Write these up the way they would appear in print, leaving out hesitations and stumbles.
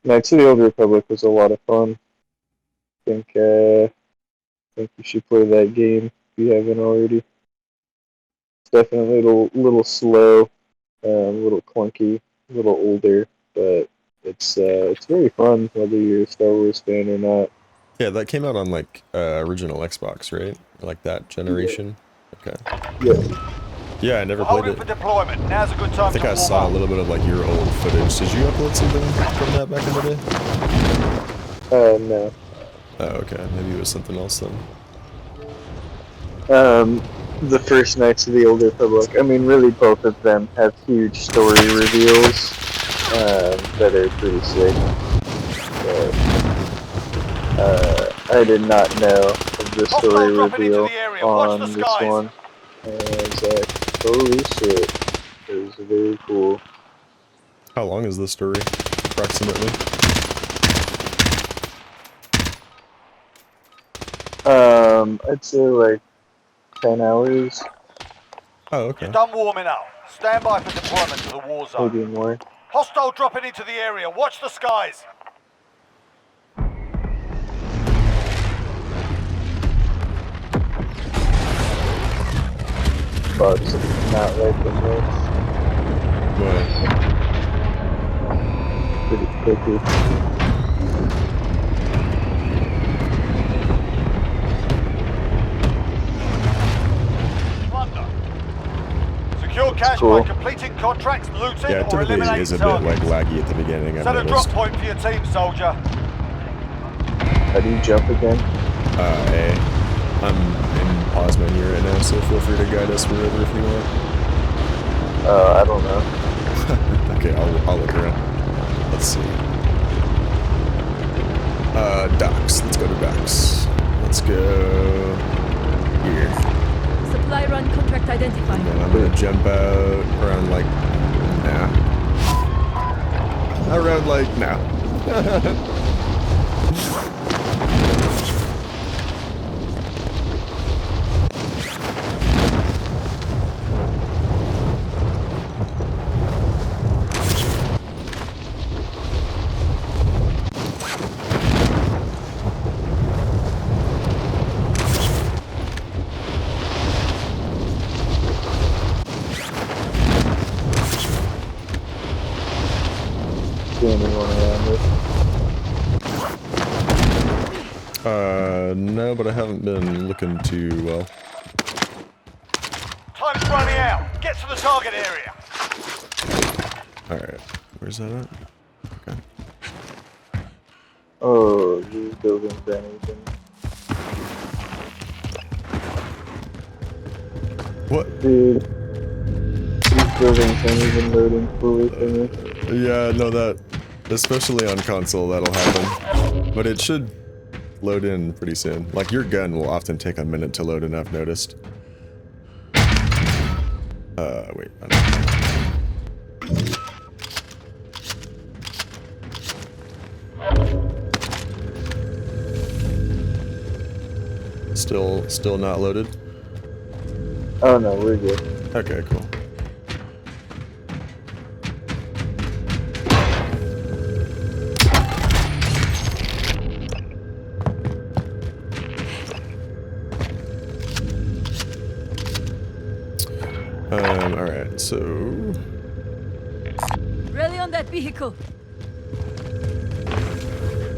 Knights of the Old Republic was a lot of fun. Think you should play that game if you haven't already. It's definitely a little slow, a little clunky, a little older, but it's very fun whether you're a Star Wars fan or not. Yeah, that came out on like original Xbox, right? Like that Yeah. generation. Okay. Yeah. Yeah, I never We're played holding it. for deployment. Now's a good I time think to I warm saw a up. little bit of like your old footage. Did you upload something from that back in the day? No. Oh, okay. Maybe it was something else then. The first Knights of the Old Republic. I mean, really, both of them have huge story reveals that are pretty sick. But I did not know of the Hostile story dropping into reveal the area. Watch the on this skies. one. And I was like, holy shit. It was very cool. How long is this story, approximately? I'd say like 10 hours, Oh, You're okay. done warming up. Stand by for deployment to the war zone. maybe more. Hostile dropping into the area. Watch the skies. Bugs not liking this. What? Pretty quickly. Plunder. Secure cash cool. by completing contracts, looting, Yeah, it or typically eliminating is a bit like targets. laggy at the beginning, I've Set a drop noticed. point for your team, soldier. How do you jump again? A. I'm in pause menu right now, so feel free to guide us wherever if you want. I don't know. Okay, I'll look around. Let's see. Docks. Let's go to docks. Let's go here. Supply run contract And identified. then I'm gonna jump out around like now. Around like now. See anyone around it? No, but I haven't been looking too well. Time's running out. Get to the target area. Alright, where's that at? Okay. Oh, these buildings are anything. What? Dude, these buildings aren't even loading fully for me. Yeah, no, that, especially on console, that'll happen. But it should load in pretty soon. Like, your gun will often take a minute to load in, I've noticed. Wait. I don't know. Still not loaded? Oh no, we're good. Okay, cool. Alright, so... Rally on that vehicle.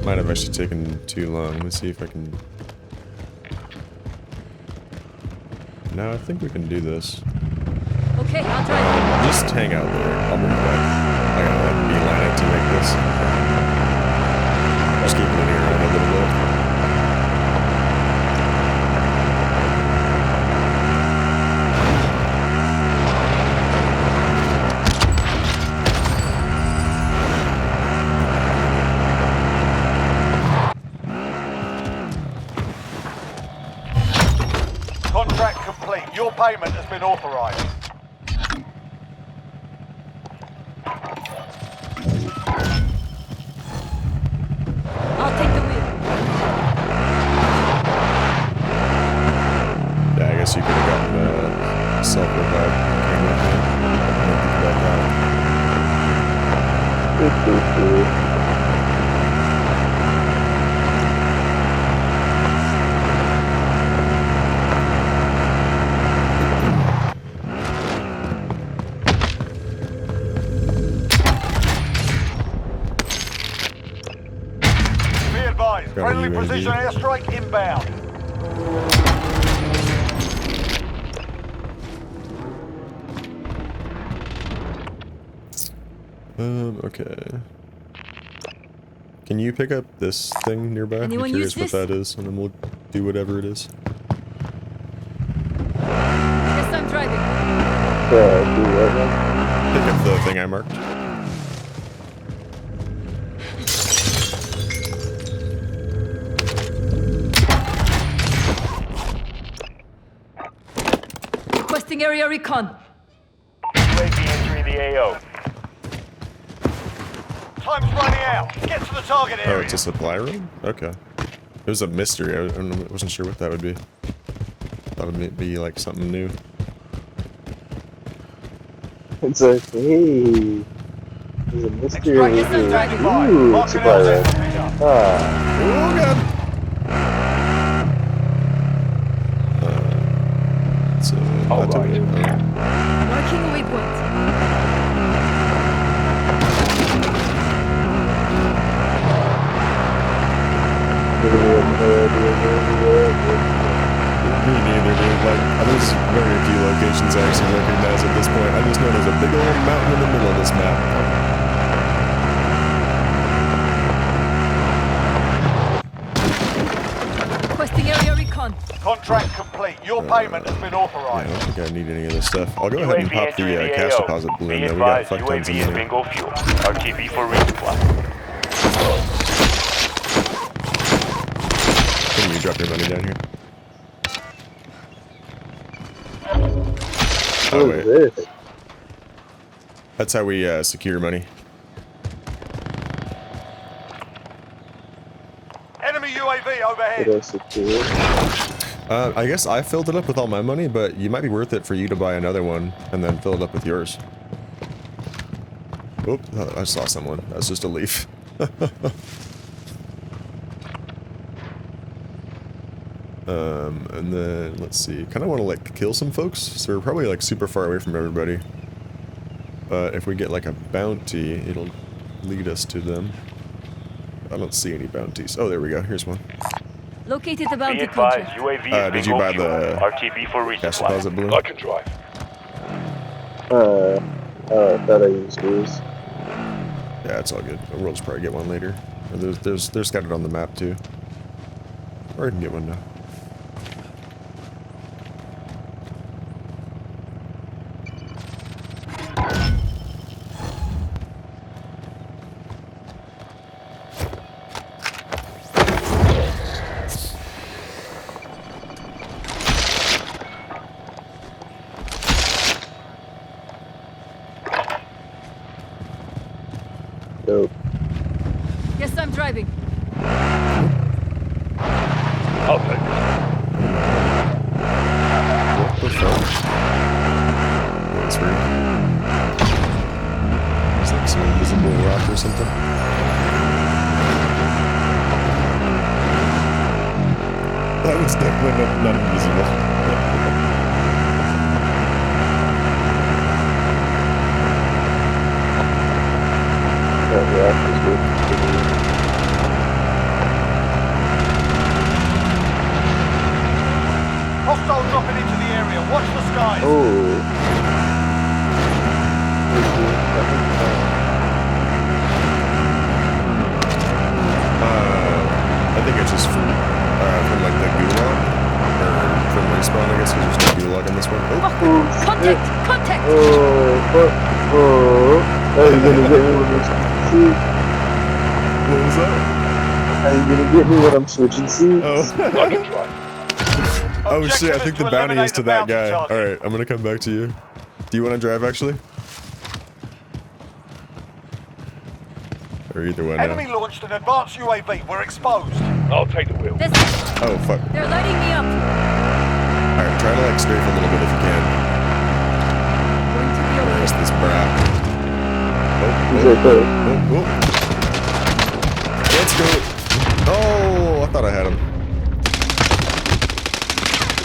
Might have actually taken too long. Let's see if I can... No, I think we can do this. Okay, I'll drive. Just hang out there. I'll be back. I gotta like beeline it to make this. Just keep moving around a little bit. Contract complete. Your payment has been authorized. I'll take the wheel. Yeah, I guess you could have gotten the self-revive came with me. I didn't think about that. advised. Got a Friendly UAV. precision airstrike inbound. Okay. Can you pick up this thing nearby? Anyone I'm curious use what this? that is, and then we'll do whatever it is. Yes, I'm driving. Do what now? Pick up the thing I marked. Requesting area recon. UAV entering the AO. Time's running out. Get to the target Oh, area. it's a supply room? Okay. It was a mystery. I wasn't sure what that would be. Thought it might be like something new. It's like, hey, there's a mystery over Extraction here. standing by. Ooh, Mark it's an a fire. LZ. Ah, Oh god! So, All that right. Marking a waypoint. Me neither, dude. Like, there's very few locations I actually recognize at this point. I just know there's a big old mountain in the middle of this map. Requesting area recon. Contract complete. Your payment has been Yeah, I authorized. don't think I need any of this stuff. I'll go ahead and UAV pop the entering the cash AO. deposit balloon Be though. We got advised, fuck tons of UAV is money. bingo fuel. RTB for resupply. Can you drop your money down here? Oh what is wait, this? that's how we secure money. Enemy UAV What overhead. else is here? I guess I filled it up with all my money, but you might be worth it for you to buy another one and then fill it up with yours. Oop, I saw someone. That's just a leaf. And then, let's see. Kind of want to, like, kill some folks, so we're probably, like, super far away from everybody. But if we get, like, a bounty, it'll lead us to them. I don't see any bounties. Oh, there we go. Here's one. Located the Be bounty advised, contract. UAV is Did bingo you buy fuel. the RTB for cash resupply. deposit balloon? I can drive. I thought I used these. Yeah, it's all good. We'll just probably get one later. Or there's got it on the map too. Or I can get one now. Dope. Yes, I'm driving. I'll take it. What the fuck? That's weird. It's like some invisible rock or something. That was definitely not invisible. That rock is worth Hostile dropping into the area. Watch the skies. Oh. I think it's just from like the gulag, or from respawn, I guess, because there's no gulag in this one. Oh, Contact! Contact! Oh, fuck. Oh. How you gonna get me when I'm switching seats? what was that? How you gonna get me when I'm switching seats? Oh. I can drive. Oh shit, I Objective think is the to bounty is eliminate to the that bounty guy. target. Alright, I'm gonna come back to you. Do you want to drive, actually? Or either way Enemy now. launched an advanced UAV. We're exposed. I'll take the wheel. This, Oh, fuck. they're lighting me up. Alright, try to, like, strafe a little bit if you can. Going to be Where's okay. this brat? He's Oh, right there. oh, oh. Let's go. Oh, I thought I had him.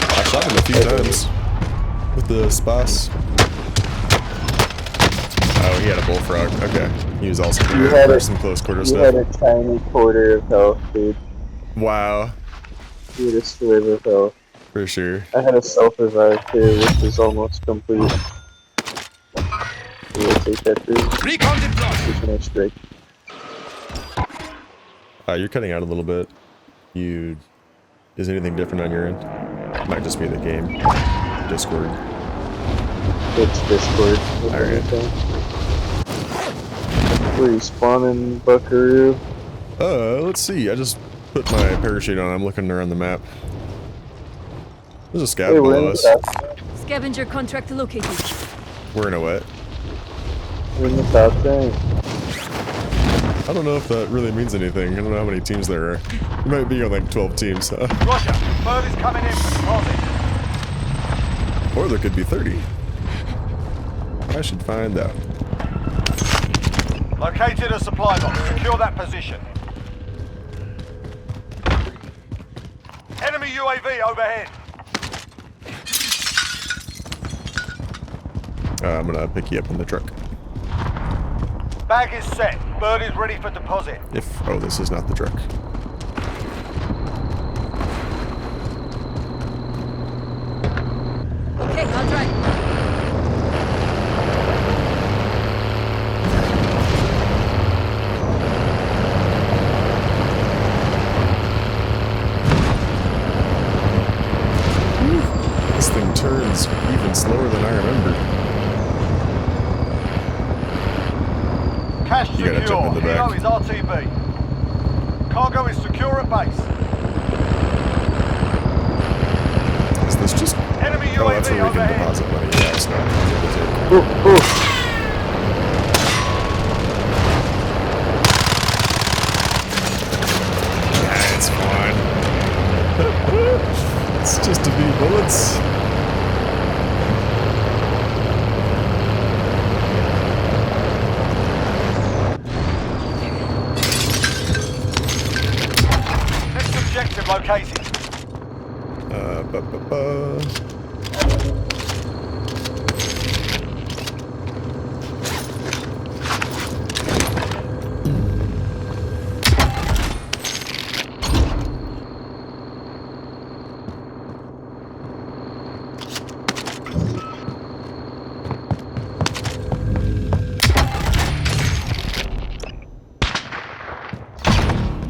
I shot him a few times. With the spas. Oh, he had a bullfrog. Okay. He was also You prepared had for a- some close quarter You had stuff. a tiny quarter of health, dude. Wow, You had a sliver of health. for sure. I had a self-revive too, which was almost complete. We'll take that through. Recon deployed. There's no strike. You're cutting out a little bit. Is anything different on your end? Might just be the game. Discord. It's Discord. If Alright. anything. Where you spawning, Buckaroo? Let's see. I just put my parachute on. I'm looking around the map. There's a scout Hey, we're below in us. the Scavenger contract located. We're in a what? We're in the top tank. I don't know if that really means anything. I don't know how many teams there are. You might be on like 12 teams, huh? Roger. Bird is coming in for deposit. Or there could be 30. I should find out. Located a supply box. Secure that position. Enemy UAV overhead. I'm gonna pick you up in the truck. Bag is set. Bird is ready for deposit. Oh, this is not the truck. Okay, I'll drive. This thing turns even slower than I remember. Cash You secure. gotta jump in the back. Helo is RTB. Cargo is secure at base. Is this just... Enemy UAV Oh, that's where we can overhead. deposit money. Yeah, it's not. Ooh, ooh. Yeah, it's fine. It's just a few bullets. Next objective located. Ba-ba-ba.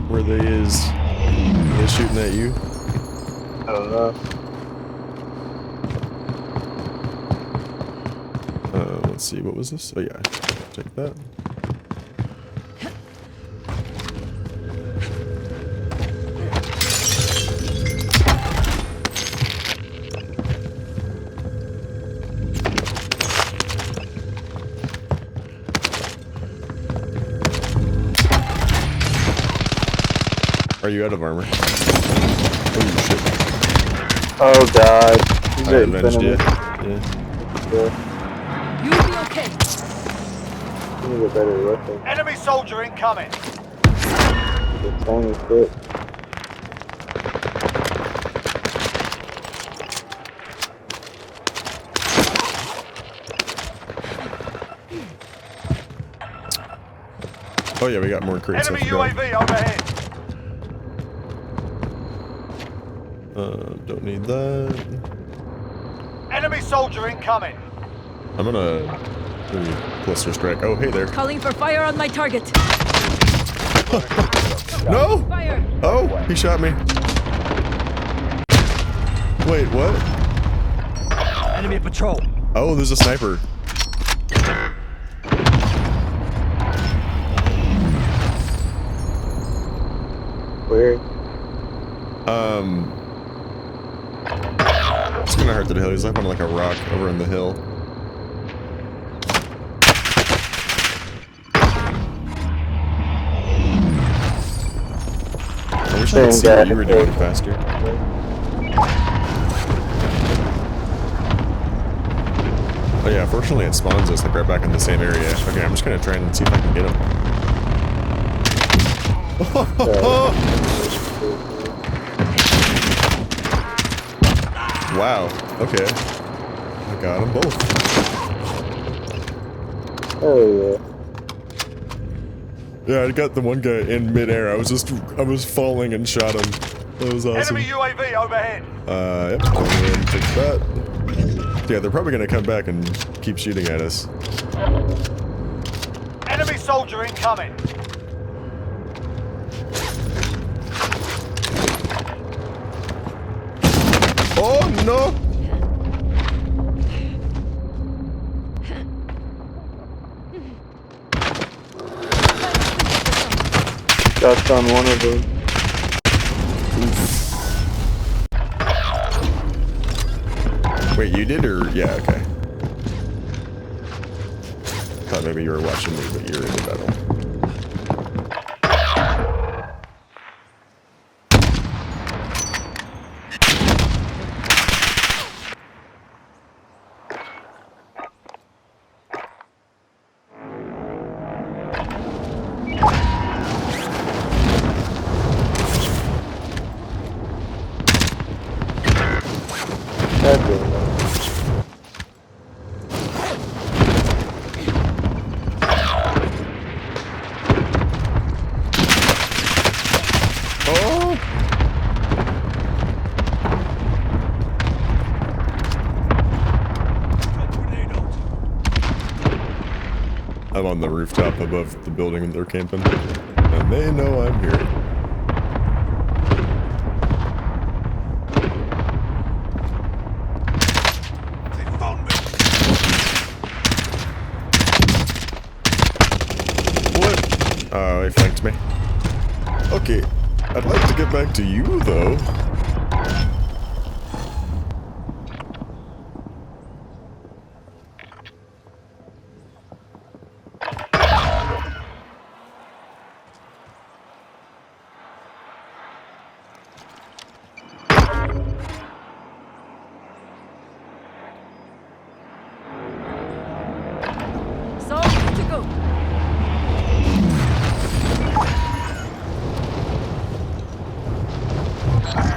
Where they is? Are they shooting at you? I don't know. Let's see, what was this? Oh yeah, take that. Are you out of armor? Oh shit. Oh god. He's I right in avenged front you. of me. Yeah. You'll be okay. Give me a better weapon. Enemy soldier incoming. The tiny foot. Oh yeah, we got more crates. Enemy I forgot. UAV overhead. Don't need that. Enemy soldier incoming. I'm gonna maybe cluster strike. Oh, hey there. Calling for fire on my target. No! Fire! Oh, he shot me. Wait, what? Enemy patrol. Oh, there's a sniper. Where? It's gonna hurt the hill. He's up on like a rock over in the hill. I wish I could see what you were doing faster. Oh yeah, fortunately it spawns us like right back in the same area. Okay, I'm just gonna try and see if I can get him. Wow, okay. I got them both. Oh yeah. Yeah, I got the one guy in midair. I was falling and shot him. That was awesome. Enemy UAV overhead. Yep. And take that. Yeah, they're probably gonna come back and keep shooting at us. Enemy soldier incoming. Oh no! Shots on one of them. Wait, you did or yeah? Okay. Thought maybe you were watching me, but you're in the battle. That's really nice. Oh! I'm on the rooftop above the building they're camping, and they know I'm here. What? Oh, he flanked me. Okay, I'd like to get back to you, though. So, good to go.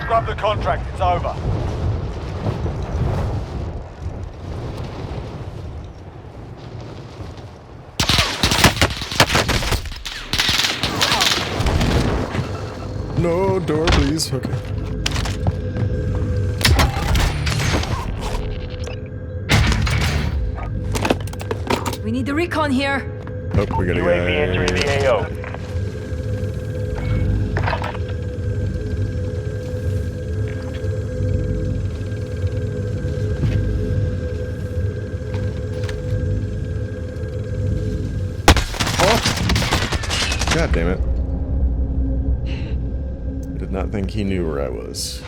Grab the contract, it's over. No, door, please. Okay. We need the recon here. Oh, we got a UAV entering guy. the AO. Oh! God damn it. I did not think he knew where I was.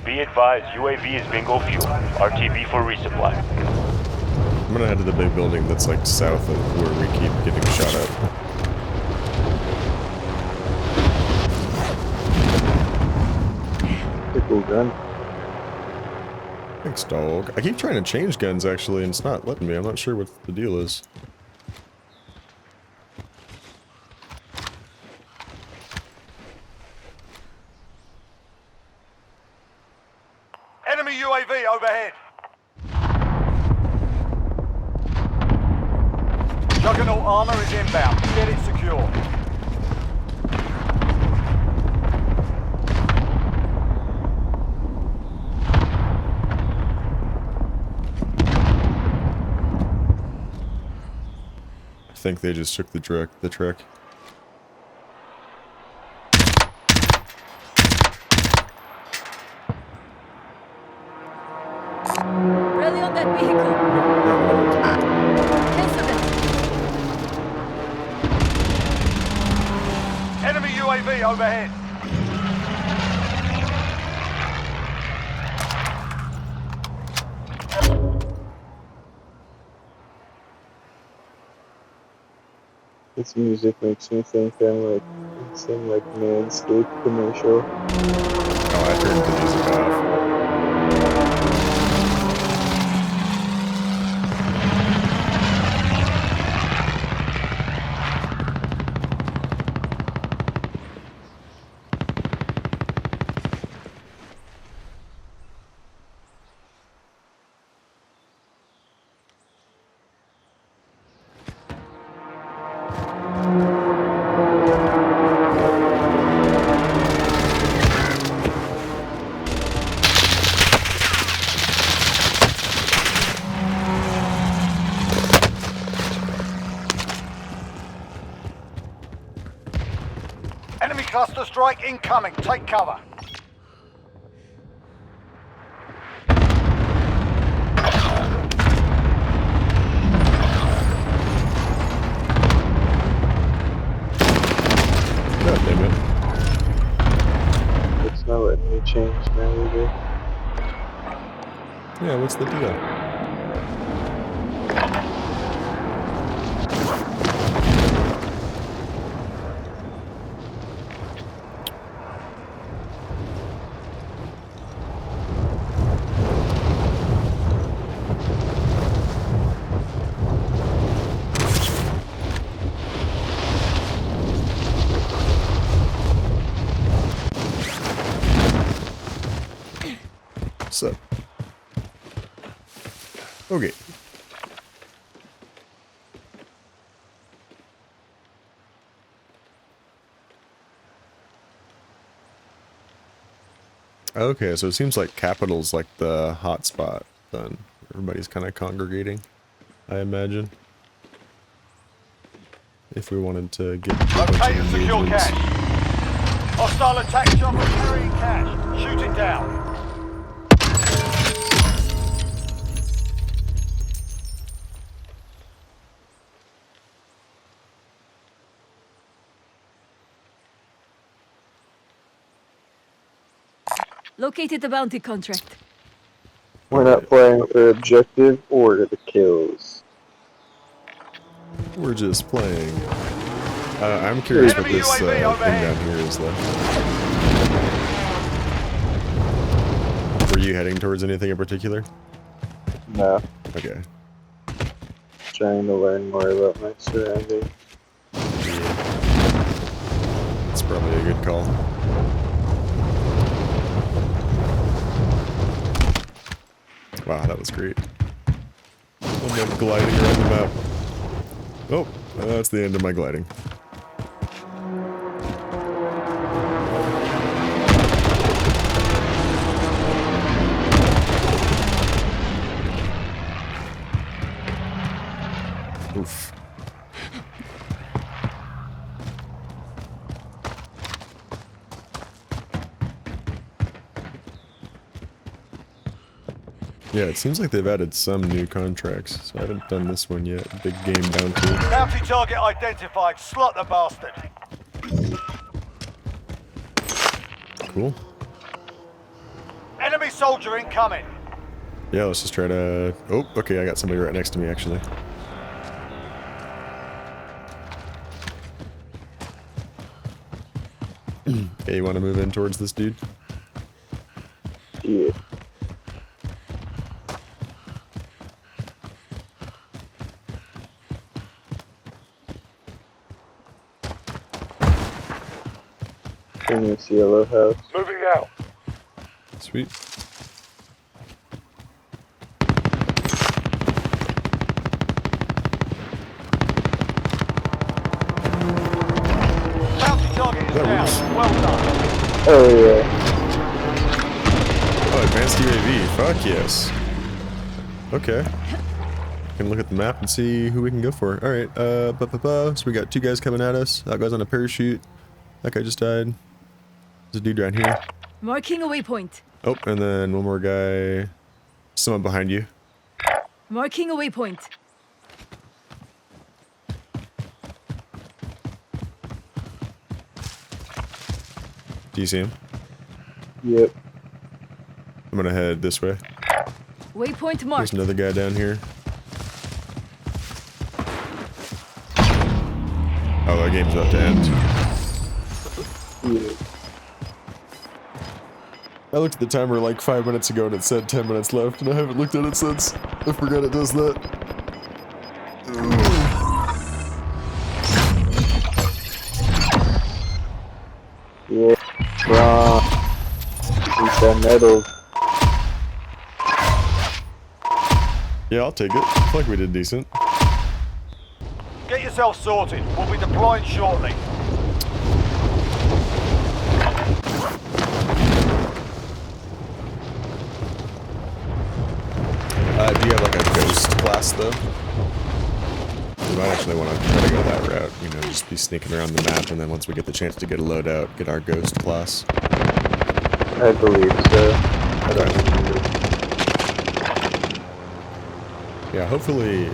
Be advised, UAV is bingo fuel. RTB for resupply. I'm gonna head to the big building that's like south of where we keep getting shot at. Pretty cool gun. Thanks, dog. I keep trying to change guns actually, and it's not letting me. I'm not sure what the deal is. Enemy UAV overhead. Juggernaut armor is inbound. Get it secure. I think they just took the truck. Rally on that vehicle. Cancel it. Enemy UAV overhead. This music makes me think I'm like in some like Manscaped commercial. Oh, I turned the music off. Enemy cluster strike incoming. Take cover. God damn it. It's not letting me change now either. Yeah, what's the deal? So. Okay. Okay, so it seems like Capital's like the hot spot then. Everybody's kind of congregating, I imagine. If we wanted to get a bunch Locate and of secure engagements. cash. Hostile attack chopper carrying cash. Shoot it down. Located the bounty contract. We're not playing for objective or the kills. We're just playing. I'm curious what Enemy this UAV thing overhead. down here is though. Were you heading towards anything in particular? No, Okay. trying to learn more about my surroundings. It's probably a good call. Wow, that was great. I'm like gliding around the map. Oh, that's the end of my gliding. Oof. Yeah, it seems like they've added some new contracts, so I haven't done this one yet. Big game bounty. Bounty target identified. Slot the bastard. Cool. Enemy soldier incoming. Yeah, let's just try to... Oh, okay, I got somebody right next to me, actually. Okay, you want to move in towards this dude? Yeah. In this yellow house. Moving out. Sweet. Bounty target is That down. works. Well done. Oh yeah. Oh, advanced UAV. Fuck yes. Okay. Can look at the map and see who we can go for. Alright, so we got two guys coming at us. That guy's on a parachute. That guy just died. There's a dude down here. Marking a waypoint. Oh, and then one more guy. Someone behind you. Marking a waypoint. Do you see him? Yep. I'm gonna head this way. Waypoint There's marked. another guy down here. Oh, that game's about to end. Yeah. I looked at the timer like 5 minutes ago and it said 10 minutes left, and I haven't looked at it since. I forgot it does that. Yeah. Strong. Eat that metal. Yeah, I'll take it. I feel like we did decent. Get yourself sorted. We'll be deploying shortly. Do you have like a ghost class though? We might actually want to try to go that route. You know, just be sneaking around the map, and then once we get the chance to get a loadout, get our ghost class. I believe so. I don't remember. Yeah, hopefully.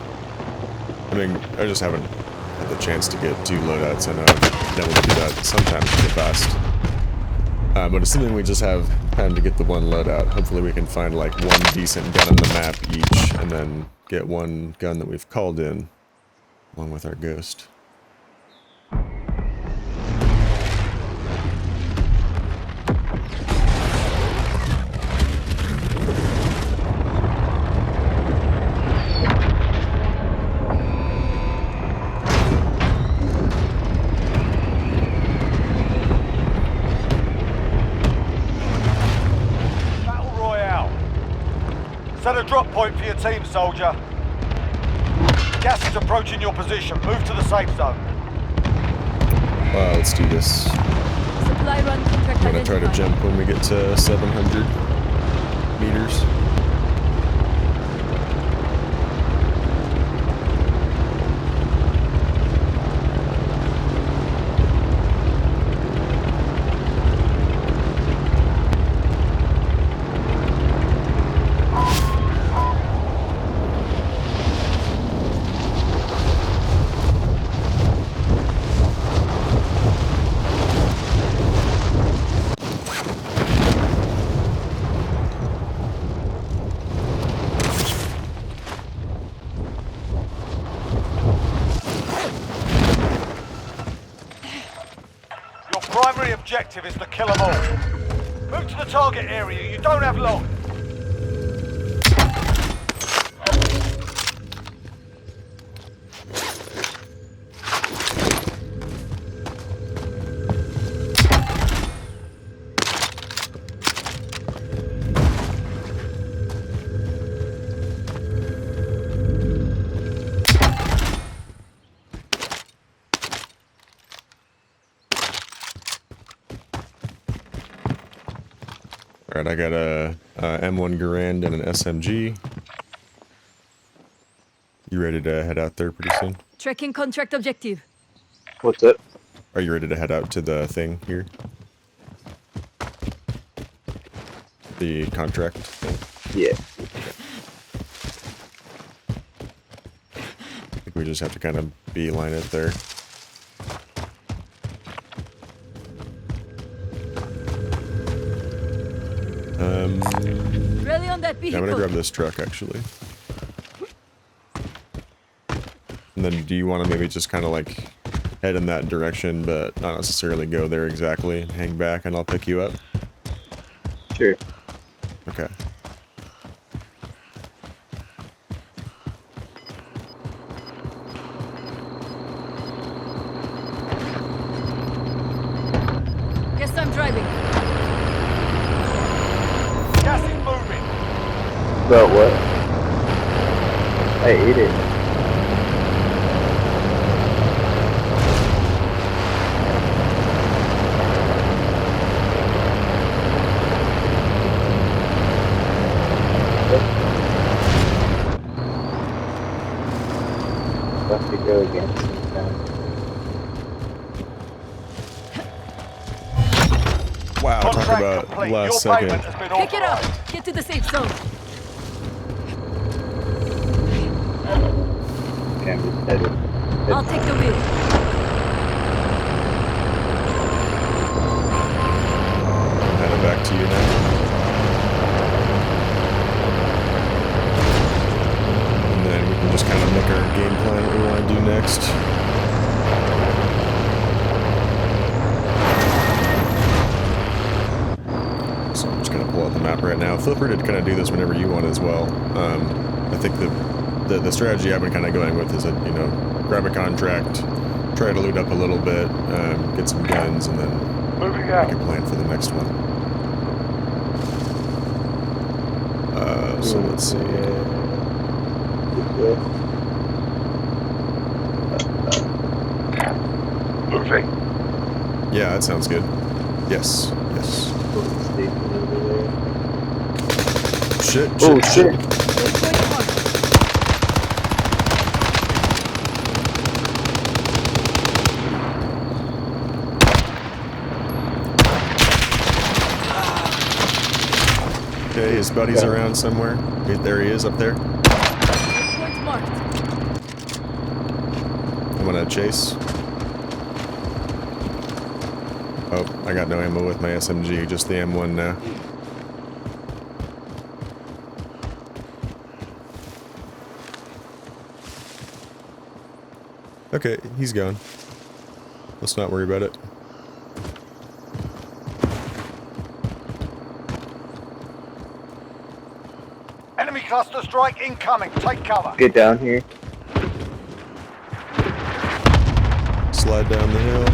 I mean, I just haven't had the chance to get 2 loadouts. I know I've been able to do that sometimes pretty fast. But assuming we just have time to get the 1 loadout, hopefully we can find like 1 decent gun on the map each, and then get 1 gun that we've called in, along with our ghost. Set a drop point for your team, soldier. Gas is approaching your position. Move to the safe zone. Let's do this. Supply run contract I'm gonna try to identified. jump when we get to 700 meters. Your primary objective is to kill them all. Move to the target area. You don't have long. Alright, I got a M1 Garand and an SMG. You ready to head out there pretty soon? Tracking contract objective. What's up? Are you ready to head out to the thing here? The contract thing? Yeah. I think we just have to kind of beeline it there. Rally on that Yeah, vehicle. I'm gonna grab this truck actually. And then do you want to maybe just kind of like head in that direction, but not necessarily go there exactly? Hang back and I'll pick you up? Sure. Okay. Yes, I'm driving. Gas is moving. About what? I ate it. Have to go again sometime. Wow, talk Contract about complete. last Your second. payment has been Pick it up. authorized. Get to the safe zone. Damn, just headed. I'll take the wheel. Heading back to you now. And then we can just kind of make our game plan what we want to do next. feel free to kind of do this whenever you want as well. I think the strategy I've been kind of going with is that, you know, grab a contract, try to loot up a little bit, get some guns, and then Moving out. make a plan for the next one. So let's see. Moving. Yeah, that sounds good. Yes, yes. Shit, Oh shit, shit! Waypoint marked. Okay, his buddy's around somewhere. There he is, up there. Waypoint marked. I'm gonna chase. Oh, I got no ammo with my SMG, just the M1 now. Okay, he's gone. Let's not worry about it. Enemy cluster strike incoming. Take cover. Get down here. Slide down the hill.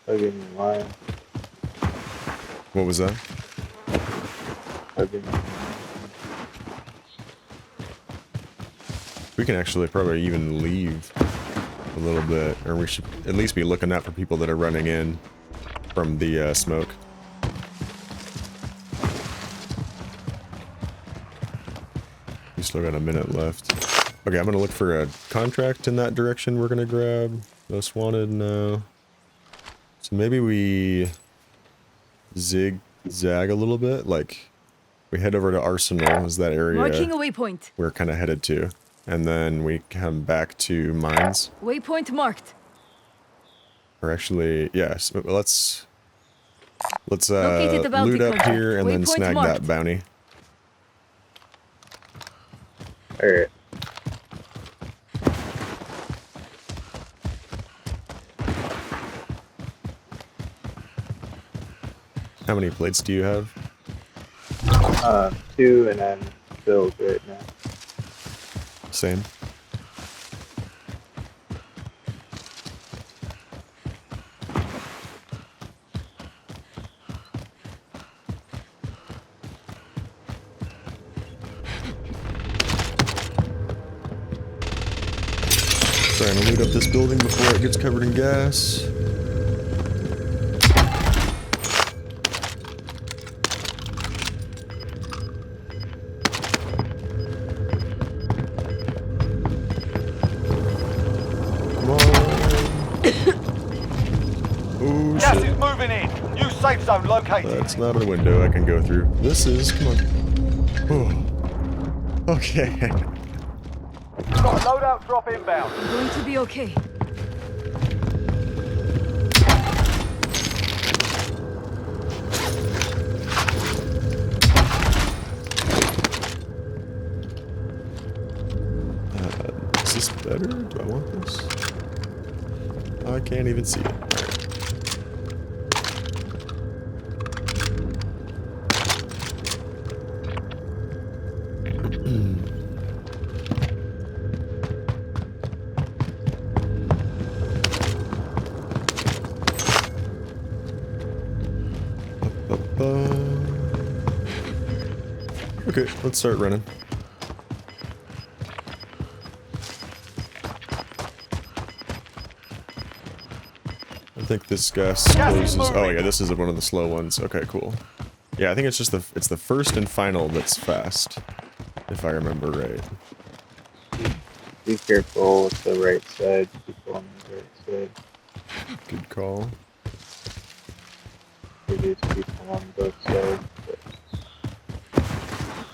Fucking line. What was that? Fucking. We can actually probably even leave a little bit, or we should at least be looking out for people that are running in from the smoke. We still got a minute left. Okay, I'm gonna look for a contract in that direction we're gonna grab. Most wanted, no. So maybe we zigzag a little bit, like we head over to Arsenal, is that area Marking a waypoint. we're kind of headed to. And then we come back to Myles. Waypoint marked. Or actually, yes, let's Located the bounty loot up contract. here and then Waypoint snag marked. that bounty. Alright. How many plates do you have? 2 and I'm filled right now. Same. Trying to loot up this building before it gets covered in gas. Come on. Oh Gas shit. is moving in. New safe zone located. That's not a window I can go through. This is, come on. Oh. Okay. Got a loadout drop inbound. Going to be okay. Is this better? Do I want this? I can't even see it. Okay, let's start running. I think this gas closes. Oh yeah, this is one of the slow ones. Okay, cool. Yeah, I think it's just the first and final that's fast, if I remember right. Be careful with the right side. People on the right side. Good call. There is people on both sides, but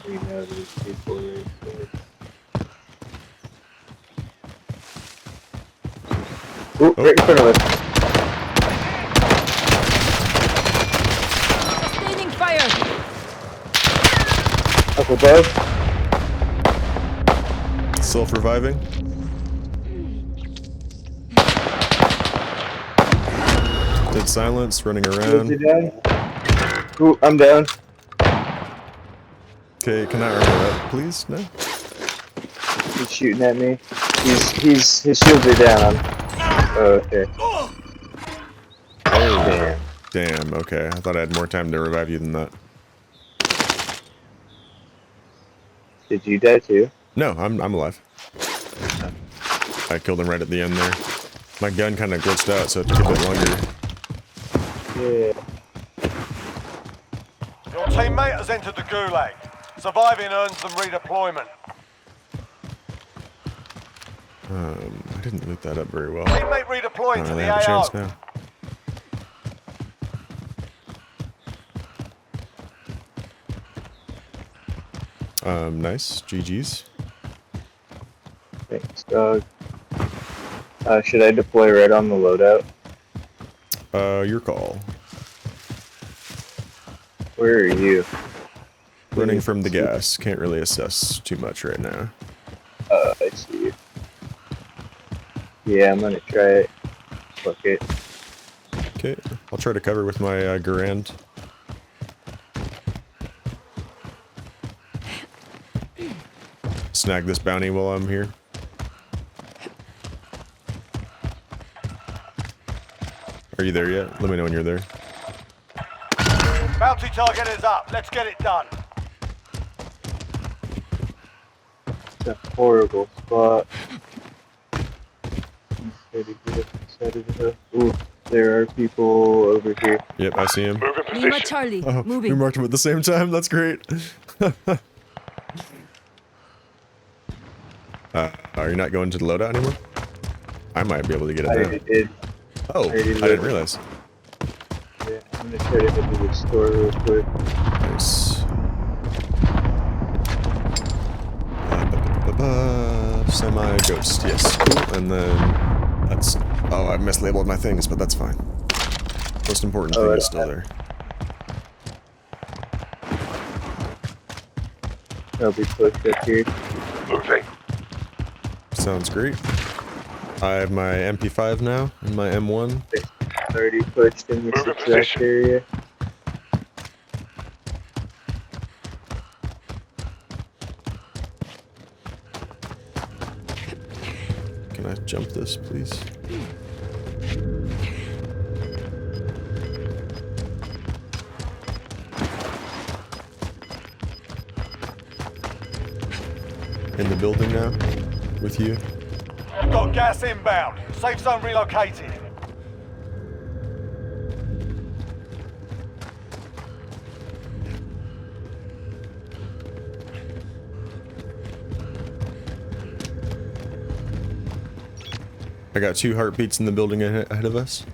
we know there's people right side. Oh, right in front of us. Up above. Self-reviving. Dead silence, running Is around. he down? Ooh, I'm down. Okay, can I armor up, please? No? He's shooting at me. His shields are down. Oh, okay. Oh, Damn. damn, okay. I thought I had more time to revive you than that. Did you die too? No, I'm alive. I killed him right at the end there. My gun kind of glitched out, so it took a bit longer. Yeah. Your teammate has entered the gulag. Surviving earns them redeployment. I didn't loot that up very well. Teammate redeploying I don't to really the have a chance AO. now. Nice. GG's. Thanks, dog. Should I deploy right on the loadout? Your call. Where are you? Running from the gas. Can't really assess too much right now. I see you. Yeah, I'm gonna try it. Fuck it. Okay, I'll try to cover with my Garand. Snag this bounty while I'm here. Are you there yet? Let me know when you're there. Bounty target is up. Let's get it done. It's a horrible spot. Try to get up the side of the hill. Ooh, there are people over here. Yep, I see him. Move in Lima position. Charlie, Oh, we moving. marked him at the same time. That's great. Are you not going to the loadout anymore? I might be able to get it I now. already did. Oh, I already didn't did. realize. Yeah, I'm gonna try to head to the store real quick. Nice. Semi-ghost, yes. Cool. And then that's... Oh, I mislabeled my things, but that's fine. Most important thing is still there. I'll be pushed up here. Moving. Sounds great. I have my MP5 now and my M1. Already pushed in this Move in exact position. area. Can I jump this, please? In the building now, with you. You've got gas inbound. Safe zone relocated. I got 2 heartbeats in the building ahead of us.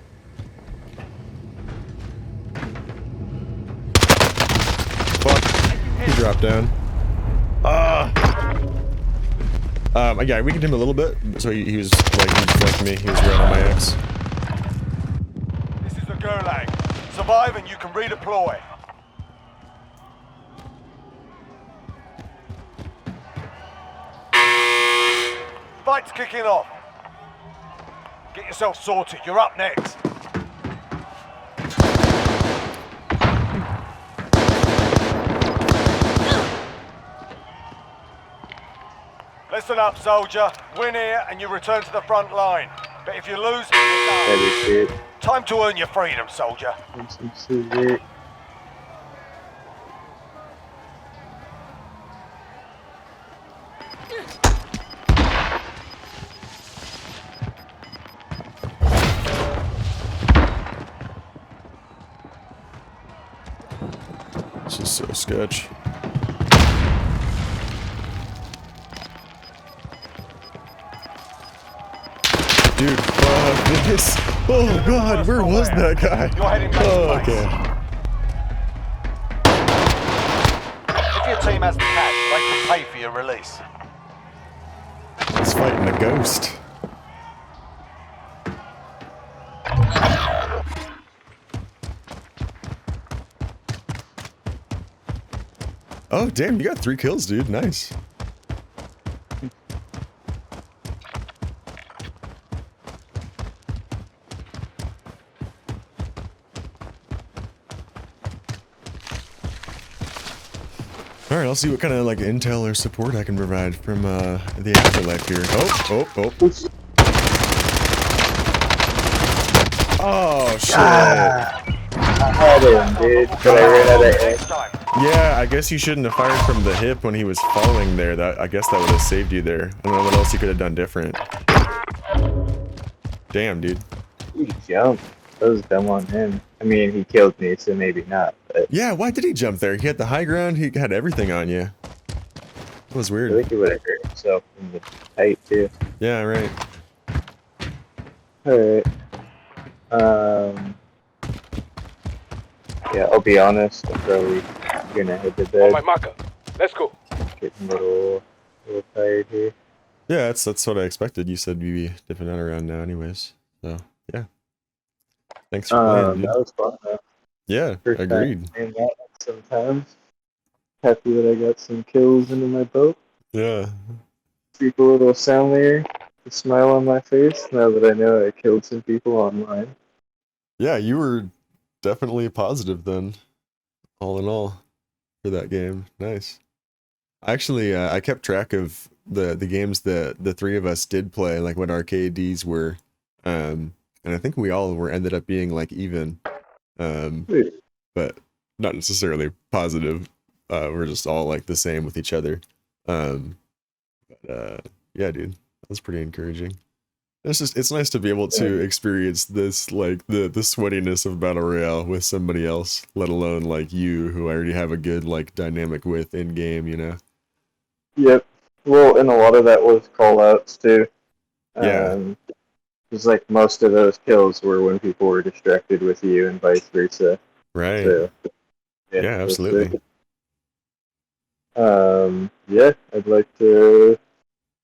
Fuck. He dropped down. Yeah, I weakened him a little bit, so he was like, he flanked me. He was right on my X. This is the gulag. Survive and you can redeploy. Fight's kicking off. Get yourself sorted. You're up next. Listen up, soldier. Win here and you return to the front line. But if you lose, you're done. That is it. Time to earn your freedom, soldier. And some scissors. This is so sketch. Dude, fuck this. Oh god, where was that guy? You're heading back to Oh, base. okay. If your team has the cash, they can pay for your release. He's fighting a ghost. Oh, damn, you got 3 kills, dude. Nice. All right, I'll see what kind of like intel or support I can provide from the afterlife here. Oh. Oh shit. I had him, dude, but I ran out of ammo. Next time. Yeah, I guess you shouldn't have fired from the hip when he was falling there. That I guess that would have saved you there. I don't know what else you could have done different. Damn, dude. He jumped. That was dumb on him. I mean, he killed me, so maybe not. But Yeah, why did he jump there? He had the high ground. He had everything on you. That was I weird. think he would have hurt himself in the height too. Yeah, right. Alright. Yeah, I'll be honest, I'm probably gonna head to On bed. my marker. Let's go. Getting a little tired here. Yeah, that's what I expected. You said you'd be dipping out around now, anyways. So yeah. Thanks for playing, dude. That was fun though. Yeah, First agreed. time playing that sometimes. Happy that I got some kills into my boat. Yeah. Keep a little sound there. A smile on my face now that I know I killed some people online. Yeah, you were definitely positive then, all in all, for that game. Nice. Actually, I kept track of the games that the 3 of us did play, like what our KDs were, and I think we all ended up being like even, but not necessarily positive. We're just all like the same with each other. Yeah, dude, that's pretty encouraging. It's nice to be able to experience this, like the sweatiness of Battle Royale with somebody else, let alone like you, who I already have a good like dynamic with in game, you know. Yep. Well, and a lot of that was call outs too. Yeah. Because like most of those kills were when people were distracted with you and vice versa. Right. So Yeah, absolutely. Yeah, I'd like to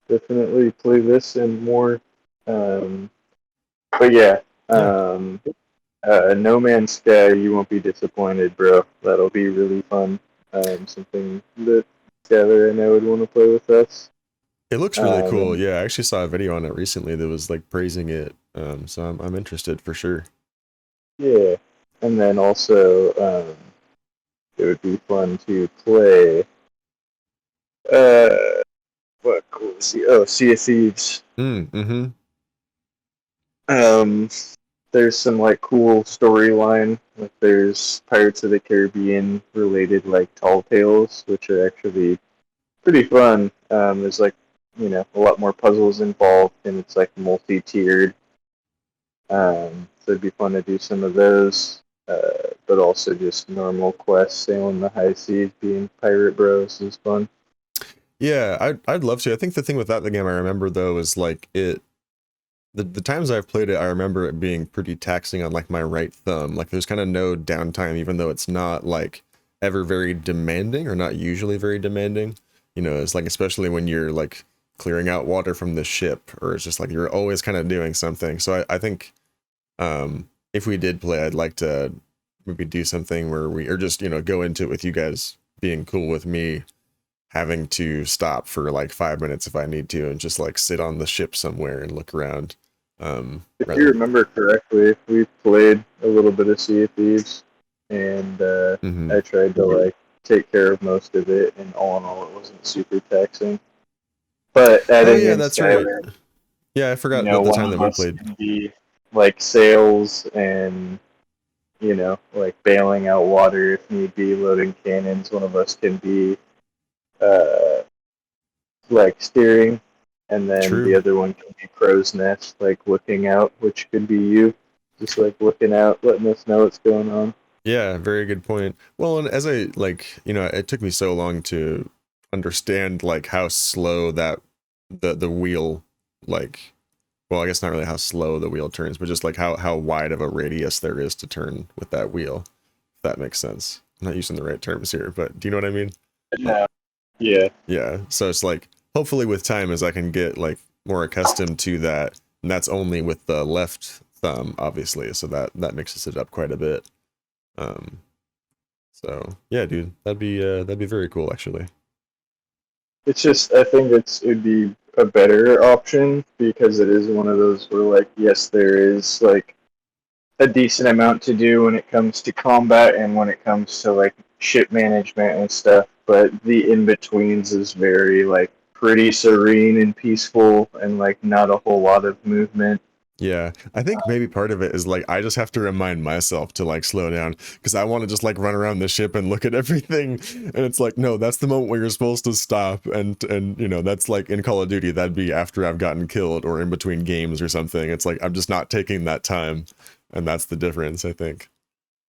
definitely play this and more. But yeah, No Man's Sky, you won't be disappointed, bro. That'll be really fun. Something that Skyler and I would want to play with us. It looks really cool. Yeah, I actually saw a video on it recently that was like praising it. So I'm interested for sure. Yeah, and then also it would be fun to play. What cool? Sea of Thieves. Mm-hmm. There's some like cool storyline. Like there's Pirates of the Caribbean related like tall tales, which are actually pretty fun. There's like a lot more puzzles involved, and it's like multi-tiered. So it'd be fun to do some of those, but also just normal quests, sailing the high seas, being pirate bros is fun. Yeah, I'd love to. I think the thing with the game I remember though is like the times I've played it, I remember it being pretty taxing on like my right thumb. Like there's kind of no downtime, even though it's not like ever very demanding, or not usually very demanding. You know, it's like, especially when you're like clearing out water from the ship, or it's just like you're always kind of doing something. So I think if we did play, I'd like to maybe do something where or just, go into it with you guys being cool with me having to stop for like 5 minutes if I need to, and just like sit on the ship somewhere and look around. If you remember correctly, we played a little bit of Sea of Thieves, and I tried to like take care of most of it, and all in all, it wasn't super taxing. But adding in that's Skyler, right. Yeah, I forgot about the time that we played. Can be like sails and like bailing out water if need be, loading cannons. One of us can be like steering, and then the other one can be crow's nest, like looking out, which could be you, just like looking out, letting us know what's going on. Yeah, very good point. Well, and as I it took me so long to understand like how slow that the wheel, like, well, I guess not really how slow the wheel turns, but just like how wide of a radius there is to turn with that wheel, if that makes sense. I'm not using the right terms here, but do you know what I mean? Yeah. Yeah. So it's like, hopefully with time, as I can get like more accustomed to that, and that's only with the left thumb, obviously, so that mixes it up quite a bit. So So yeah, dude, that'd be very cool actually. It's just I think it'd be a better option because it is one of those where like yes there is like a decent amount to do when it comes to combat and when it comes to like ship management and stuff, but the in betweens is very like pretty serene and peaceful and like not a whole lot of movement. Yeah, I think maybe part of it is like I just have to remind myself to like slow down because I want to just like run around the ship and look at everything, and it's like no, that's the moment where you're supposed to stop, and you know that's like in Call of Duty that'd be after I've gotten killed or in between games or something. It's like I'm just not taking that time, and that's the difference. I think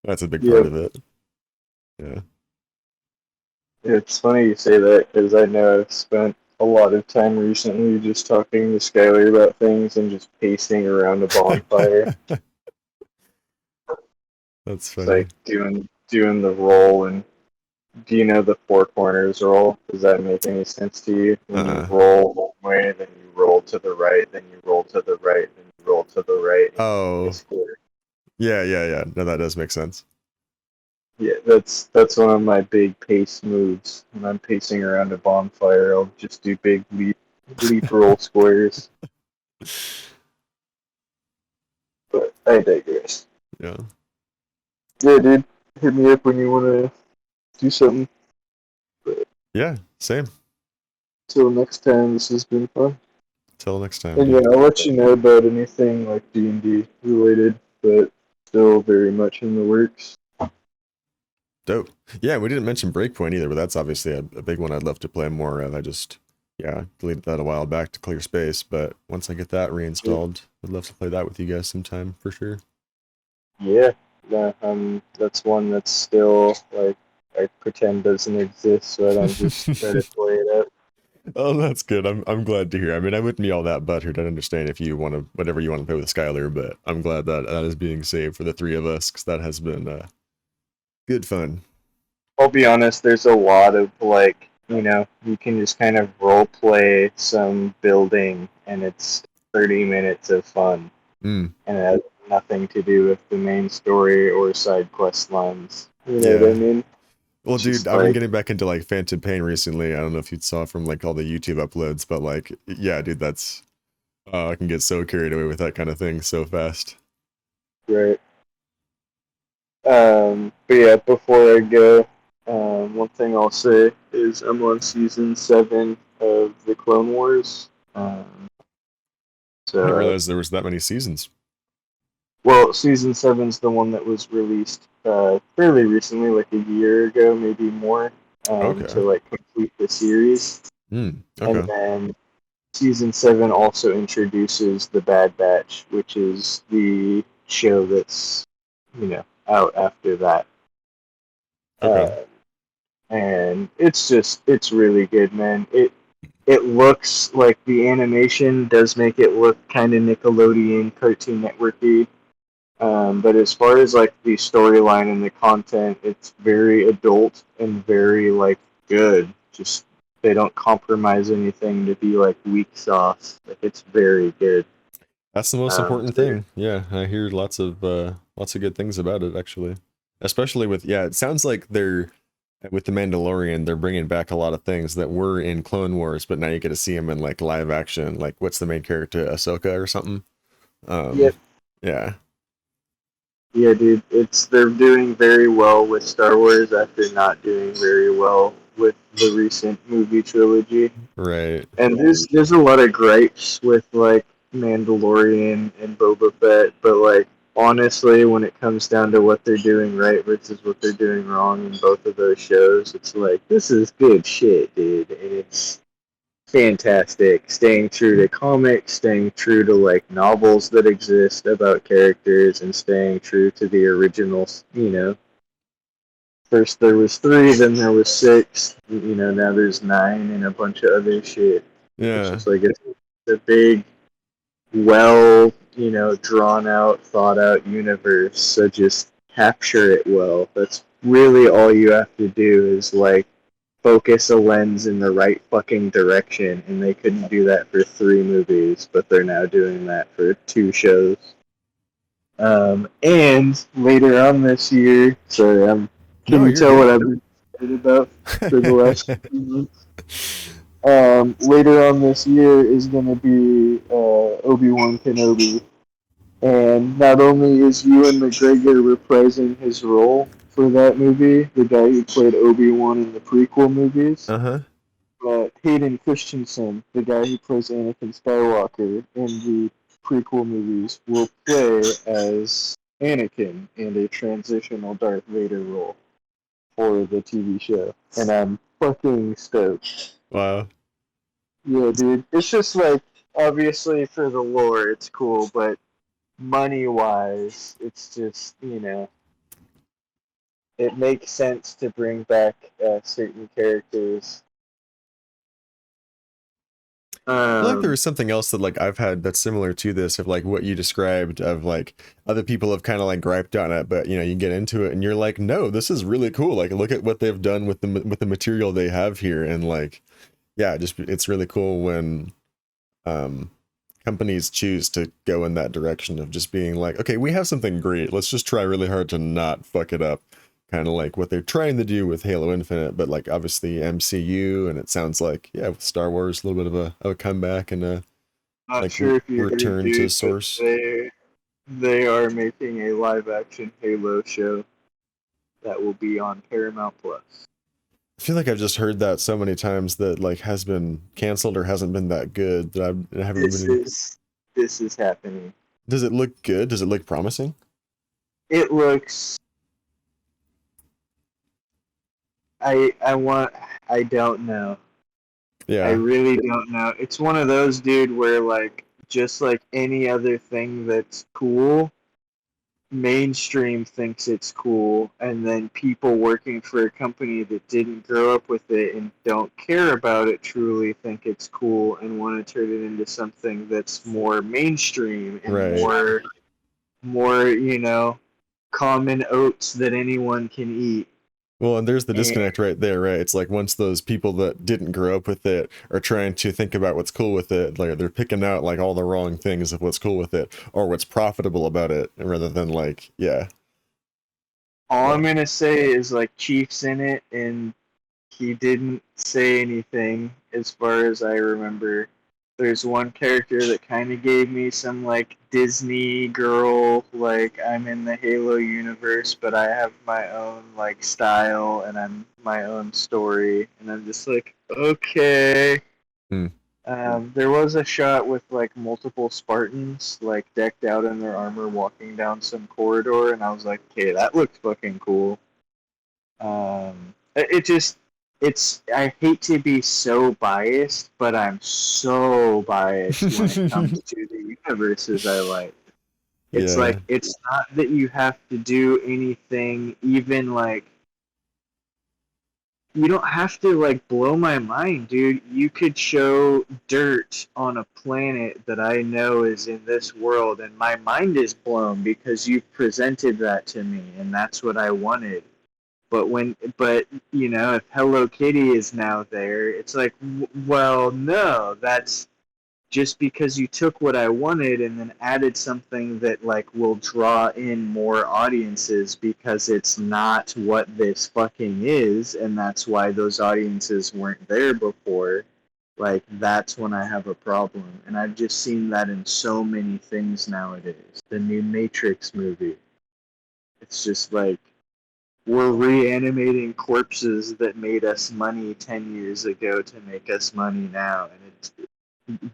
that's a big part Yeah, of it. Yeah. it's funny you say that because I know I've spent a lot of time recently just talking to Skylar about things and just pacing around a bonfire. That's It's funny. like doing the roll and do you know the four corners roll? Does that make any sense to you? When you Uh-uh. roll one way, then you roll to the right, then you roll to the right, then you roll to the right, and you Oh, square. yeah, yeah, yeah. No, that does make sense. Yeah, that's one of my big pace moves. When I'm pacing around a bonfire, I'll just do big leap roll squares. But I digress. Yeah. Yeah, dude, hit me up when you want to do something. But Yeah, same. till next time, this has been fun. Till next time, And yeah, dude. I'll let you know about anything like D&D related, but still very much in the works. Dope. Yeah, we didn't mention Breakpoint either, but that's obviously a big one I'd love to play more of. I just, yeah, deleted that a while back to clear space, but once I get that reinstalled, I'd love to play that with you guys sometime for sure. Yeah, that's one that's still like I pretend doesn't exist, so I don't just try to play it out. Oh, that's good. I'm glad to hear. I mean, I wouldn't be all that butthurt. I'd understand if you want to, whatever you want to play with Skylar, but I'm glad that that is being saved for the three of us because that has been good fun. I'll be honest, there's a lot of like, you can just kind of role play some building and it's 30 minutes of fun Mm, and it has nothing to do with the main story or side quest lines. You know what I yeah. mean? Well, It's dude, just I've been like, getting back into like Phantom Pain recently. I don't know if you saw from like all the YouTube uploads, but like, yeah, dude, that's I can get so carried away with that kind of thing so fast. right. But yeah, before I go, one thing I'll say is I'm on season 7 of the Clone Wars. I didn't So realize there was that many seasons. well, season 7's the one that was released fairly recently, like a year ago, maybe more, to Okay. like complete the series. And Okay. then season 7 also introduces the Bad Batch, which is the show that's out after that. Okay. Uh, and it's really good, man. It looks like the animation does make it look kind of Nickelodeon Cartoon Networky. But as far as like the storyline and the content, it's very adult and very like good. Just they don't compromise anything to be like weak sauce. Like it's very good. That's the most important So, thing. Yeah, I hear lots of good things about it actually. Especially with yeah, it sounds like they're with the Mandalorian, they're bringing back a lot of things that were in Clone Wars, but now you get to see them in like live action. Like what's the main character, Ahsoka or something? yeah, Yeah, yeah, dude. They're doing very well with Star Wars after not doing very well with the recent movie trilogy. right. And there's a lot of gripes with like Mandalorian and Boba Fett, but like honestly, when it comes down to what they're doing right versus what they're doing wrong in both of those shows, it's like this is good shit, dude, and it's fantastic. Staying true to comics, staying true to like novels that exist about characters, and staying true to the originals. First there was 3, then there was 6. Now there's 9 and a bunch of other shit. It's Yeah. just like it's a big, well, drawn out, thought out universe. So just capture it well. That's really all you have to do is like focus a lens in the right fucking direction. And they couldn't do that for 3 movies, but they're now doing that for 2 shows. And later on this year, sorry, I'm Can No, you you're tell what good. I've been excited about for the last few months? Later on this year is going to be Obi-Wan Kenobi. And not only is Ewan McGregor reprising his role for that movie, the guy who played Obi-Wan in the prequel movies, Uh-huh. but Hayden Christensen, the guy who plays Anakin Skywalker in the prequel movies, will play as Anakin in a transitional Darth Vader role for the TV show. And I'm fucking stoked. Wow. Yeah, dude. It's just like, obviously for the lore, it's cool, but money wise, it's just, it makes sense to bring back certain characters. I feel like there Um, was something else that like I've had that's similar to this of like what you described of like other people have kind of like griped on it, but you get into it and you're like, no, this is really cool. Like look at what they've done with the material they have here, and like yeah, just it's really cool when um companies choose to go in that direction of just being like, okay, we have something great. Let's just try really hard to not fuck it up. Kind of like what they're trying to do with Halo Infinite, but like obviously MCU, and it sounds like yeah, with Star Wars, a little bit of a comeback and a Not like sure if you heard, return to dude, but source. they are making a live action Halo show that will be on Paramount Plus. I feel like I've just heard that so many times that like has been canceled or hasn't been that good that I haven't This even. is this is happening. Does it look good? Does it look promising? It looks. I don't know. I Yeah. really don't know. It's one of those, dude, where like just like any other thing that's cool, mainstream thinks it's cool, and then people working for a company that didn't grow up with it and don't care about it truly think it's cool and want to turn it into something that's more mainstream and Right. more common oats that anyone can eat. Well, and there's the And disconnect right there, right? It's like once those people that didn't grow up with it are trying to think about what's cool with it, like they're picking out like all the wrong things of what's cool with it or what's profitable about it, rather than like, yeah, all I'm yeah, gonna say is like Chief's in it, and he didn't say anything as far as I remember. There's one character that kind of gave me some like Disney girl, like I'm in the Halo universe, but I have my own like style and I'm my own story, and I'm just like, okay. hmm. There was a shot with like multiple Spartans like decked out in their armor walking down some corridor, and I was like, okay, that looks fucking cool. It just I hate to be so biased, but I'm so biased when it comes to the universes I like. It's Yeah. like it's not that you have to do anything even like you don't have to like blow my mind, dude. You could show dirt on a planet that I know is in this world and my mind is blown because you've presented that to me and that's what I wanted. But if Hello Kitty is now there, it's like, well, no, that's just because you took what I wanted and then added something that like will draw in more audiences because it's not what this fucking is, and that's why those audiences weren't there before. Like that's when I have a problem, and I've just seen that in so many things nowadays. The new Matrix movie, it's just like we're reanimating corpses that made us money 10 years ago to make us money now, and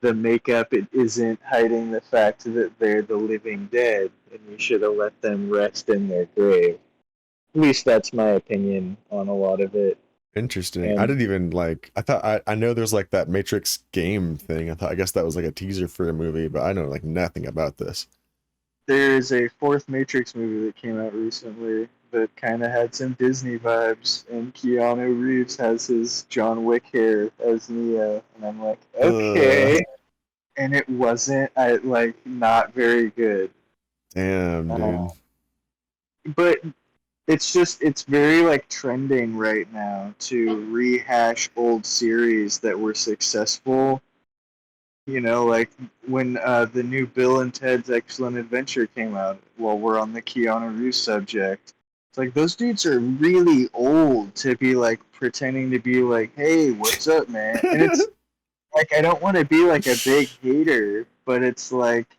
the makeup it isn't hiding the fact that they're the living dead, and you should have let them rest in their grave. At least that's my opinion on a lot of it. Interesting. I And didn't even like. I thought I know there's like that Matrix game thing. I guess that was like a teaser for a movie, but I know like nothing about this. there's a fourth Matrix movie that came out recently that kind of had some Disney vibes, and Keanu Reeves has his John Wick hair as Neo, and I'm like, Uh, okay. And it wasn't, not very good. damn, Uh, dude. but it's very like trending right now to rehash old series that were successful. Like when the new Bill and Ted's Excellent Adventure came out. Well, we're on the Keanu Reeves subject. It's It's like those dudes are really old to be like pretending to be like, hey, what's up, man? And it's like I don't want to be like a big hater, but it's like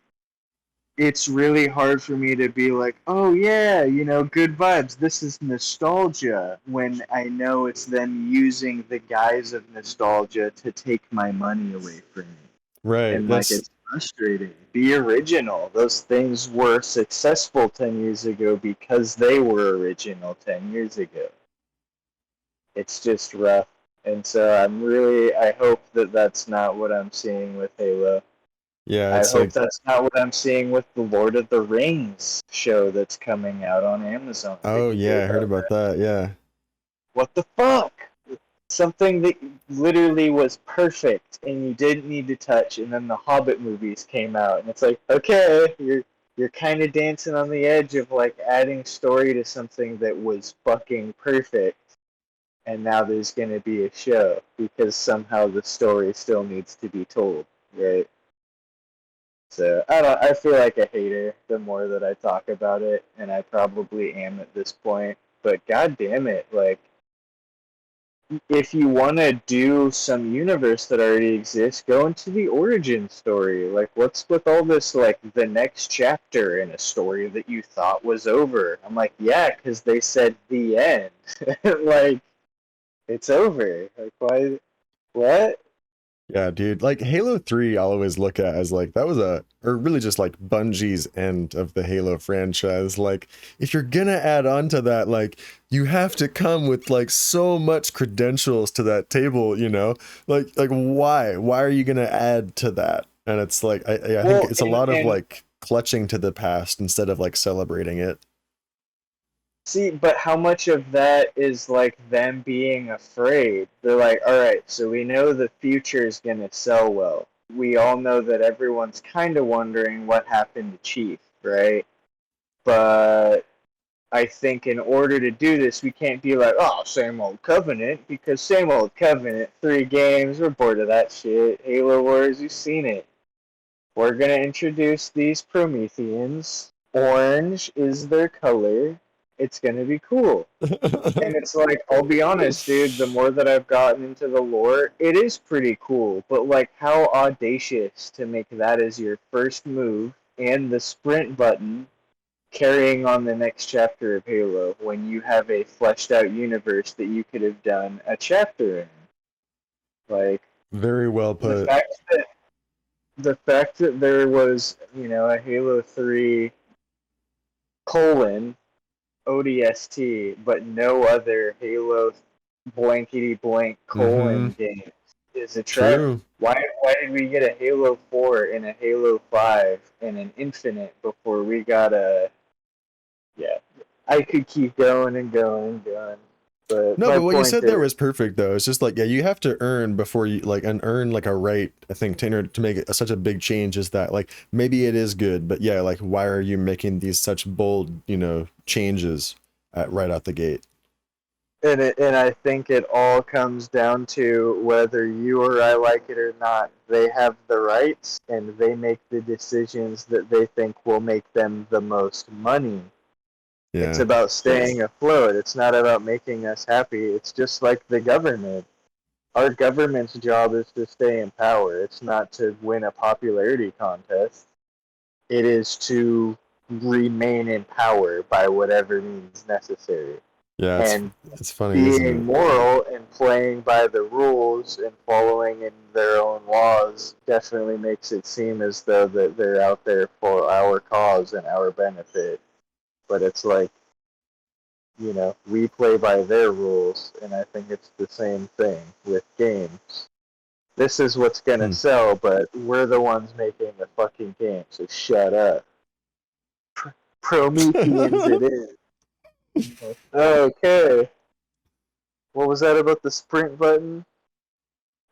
it's really hard for me to be like, oh yeah, good vibes. This is nostalgia when I know it's them using the guise of nostalgia to take my money away from me. Right. And like That's it's frustrating. Be original. Those things were successful 10 years ago because they were original 10 years ago. It's just rough. And so I hope that that's not what I'm seeing with Halo. yeah. I It's hope like that's not what I'm seeing with the Lord of the Rings show that's coming out on Amazon. Did oh you hear yeah, I heard about that. Yeah. what the fuck? Something that literally was perfect and you didn't need to touch, and then the Hobbit movies came out, and it's like, okay, you're kind of dancing on the edge of like adding story to something that was fucking perfect, and now there's gonna be a show because somehow the story still needs to be told, right? So I feel like a hater the more that I talk about it, and I probably am at this point. But god damn it, like if you want to do some universe that already exists, go into the origin story. Like, what's with all this, like, the next chapter in a story that you thought was over? I'm like, yeah, because they said the end. Like, it's over. Like, why? What? Yeah, dude. Like Halo 3, I'll always look at as like that was or really just like Bungie's end of the Halo franchise. Like, if you're gonna add on to that, like you have to come with like so much credentials to that table, you know? Like why? Why are you gonna add to that? And it's like I think Well, it's a lot of like clutching to the past instead of like celebrating it. see, but how much of that is like them being afraid? They're like, all right, so we know the future is going to sell well. We all know that everyone's kind of wondering what happened to Chief, right? But I think in order to do this, we can't be like, oh, same old Covenant, because same old Covenant, 3 games, we're bored of that shit. Halo Wars, you've seen it. We're going to introduce these Prometheans. Orange is their color. It's going to be cool. And it's like, I'll be honest, dude, the more that I've gotten into the lore, it is pretty cool. But, like, how audacious to make that as your first move and the sprint button carrying on the next chapter of Halo when you have a fleshed out universe that you could have done a chapter in. Like, Very well the put. fact that there was, a Halo 3 colon ODST, but no other Halo blankety blank Mm-hmm. colon game is a trap. True. Why did we get a Halo 4 and a Halo 5 and an Infinite before we got a yeah. I could keep going and going and going. But No, my but what you point said there is was perfect though. It's just like, yeah, you have to earn before you like and earn like a right, I think, to make it such a big change is that like maybe it is good, but yeah, like why are you making these such bold, changes right out the gate? and I think it all comes down to whether you or I like it or not. They have the rights and they make the decisions that they think will make them the most money. It's Yeah. about staying afloat. It's not about making us happy. It's just like the government. Our government's job is to stay in power. It's not to win a popularity contest. It is to remain in power by whatever means necessary. Yeah, And it's funny, isn't being it? moral and playing by the rules and following in their own laws definitely makes it seem as though that they're out there for our cause and our benefit. But it's like, we play by their rules, and I think it's the same thing with games. This is what's gonna Hmm. sell, but we're the ones making the fucking game, so shut up. Prometheans it is. Okay. What was that about the sprint button?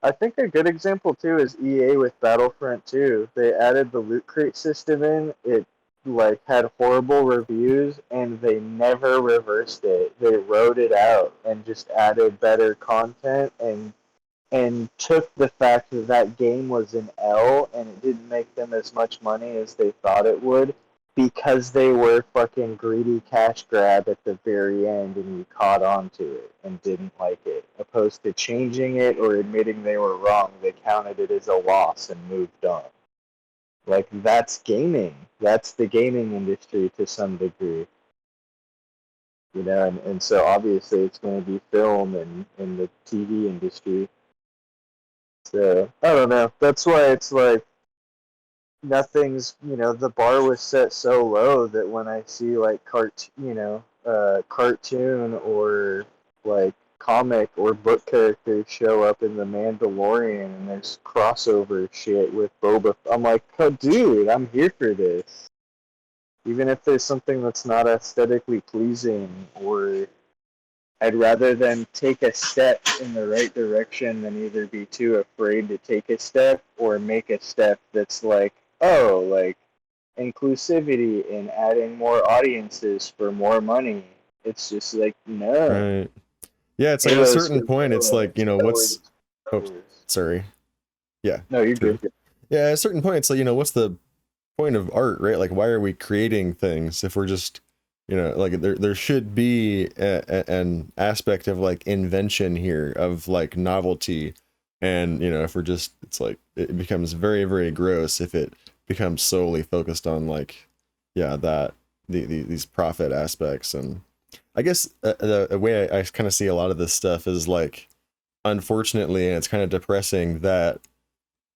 I think a good example too is EA with Battlefront 2. They added the loot crate system in. It like had horrible reviews and they never reversed it. They wrote it out and just added better content and took the fact that that game was an L and it didn't make them as much money as they thought it would, because they were fucking greedy cash grab at the very end and you caught on to it and didn't like it. Opposed to changing it or admitting they were wrong, they counted it as a loss and moved on. Like, that's gaming. That's the gaming industry to some degree. You know, and so obviously it's going to be film and the TV industry. So, I don't know. That's why it's like, nothing's, the bar was set so low that when I see like cartoon or like comic or book characters show up in the Mandalorian and there's crossover shit with Boba, I'm like, oh dude, I'm here for this. Even if there's something that's not aesthetically pleasing, or I'd rather them take a step in the right direction than either be too afraid to take a step or make a step that's like, oh, like inclusivity and adding more audiences for more money. It's just like, no. Right. Yeah, it's like at a Halo's certain point, it's like, Star what's... Oh, Wars. sorry. Yeah. No, you're true. good. Yeah, at a certain point, it's like, what's the point of art, right? Like, why are we creating things if we're just, like, there should be an aspect of, like, invention here, of, like, novelty. And, if we're just, it's like, it becomes very, very gross if it becomes solely focused on, like, yeah, these profit aspects. And I guess the way I kind of see a lot of this stuff is, like, unfortunately, and it's kind of depressing that,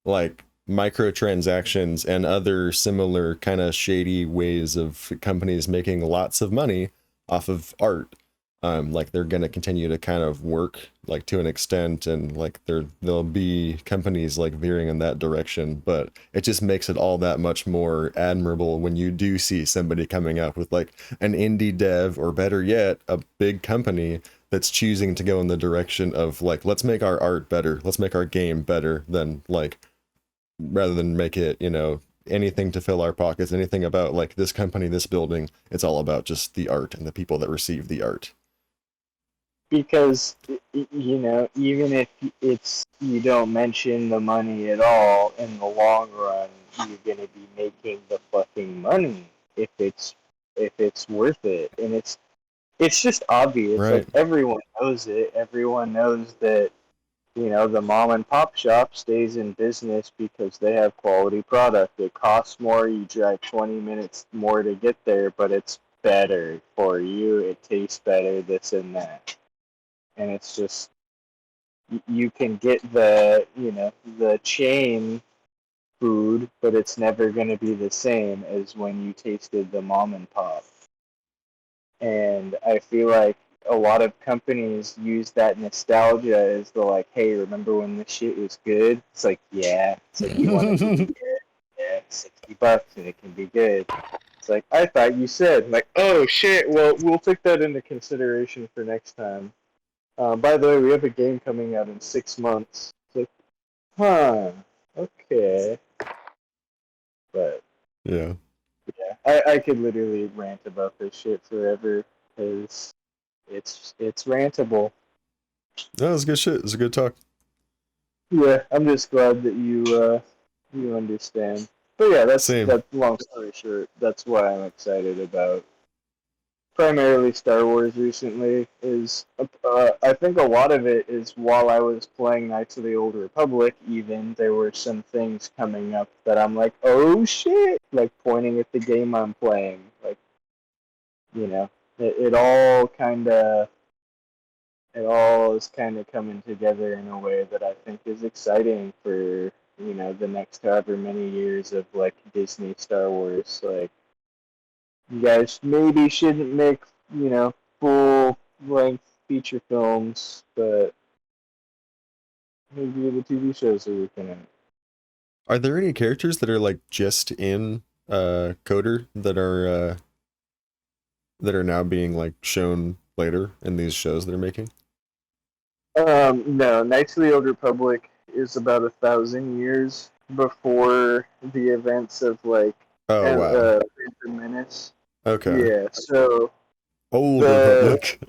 like, microtransactions and other similar kind of shady ways of companies making lots of money off of art, like, they're going to continue to kind of work, like, to an extent, and like there'll be companies like veering in that direction, but it just makes it all that much more admirable when you do see somebody coming up with like an indie dev, or better yet, a big company that's choosing to go in the direction of like, let's make our art better, let's make our game better, than like, rather than make it, anything to fill our pockets, anything about like this company, this building. It's all about just the art and the people that receive the art. Because, even if you don't mention the money at all, in the long run, you're gonna be making the fucking money if it's worth it, and it's just obvious. Right. Like, everyone knows it. Everyone knows that, the mom and pop shop stays in business because they have quality product. It costs more. You drive 20 minutes more to get there, but it's better for you. It tastes better. This and that. And it's just, you can get the chain food, but it's never going to be the same as when you tasted the mom and pop. And I feel like a lot of companies use that nostalgia as the like, hey, remember when this shit was good? It's like, yeah. It's like, you want it to be good? Yeah, $60 and it can be good. It's like, I thought you said. Like, oh shit, well, we'll take that into consideration for next time. By the way, we have a game coming out in 6 months. It's like, okay. But, Yeah. I could literally rant about this shit forever, because it's rantable. No, it's good shit. It's a good talk. Yeah, I'm just glad that you understand. But yeah, that's long story short. That's why I'm excited about primarily Star Wars recently. Is I think a lot of it is while I was playing Knights of the Old Republic. Even there were some things coming up that I'm like, oh shit! Like, pointing at the game I'm playing. Like, it all is kind of coming together in a way that I think is exciting for, the next however many years of, like, Disney Star Wars. Like, you guys maybe shouldn't make, full-length feature films, but maybe the TV shows are working out. Are there any characters that are like just in Coder that are now being like shown later in these shows they're making? No, Knights of the Old Republic is about 1,000 years before the events of, like, Wow. Phantom Menace. Okay. Yeah, so Old Republic.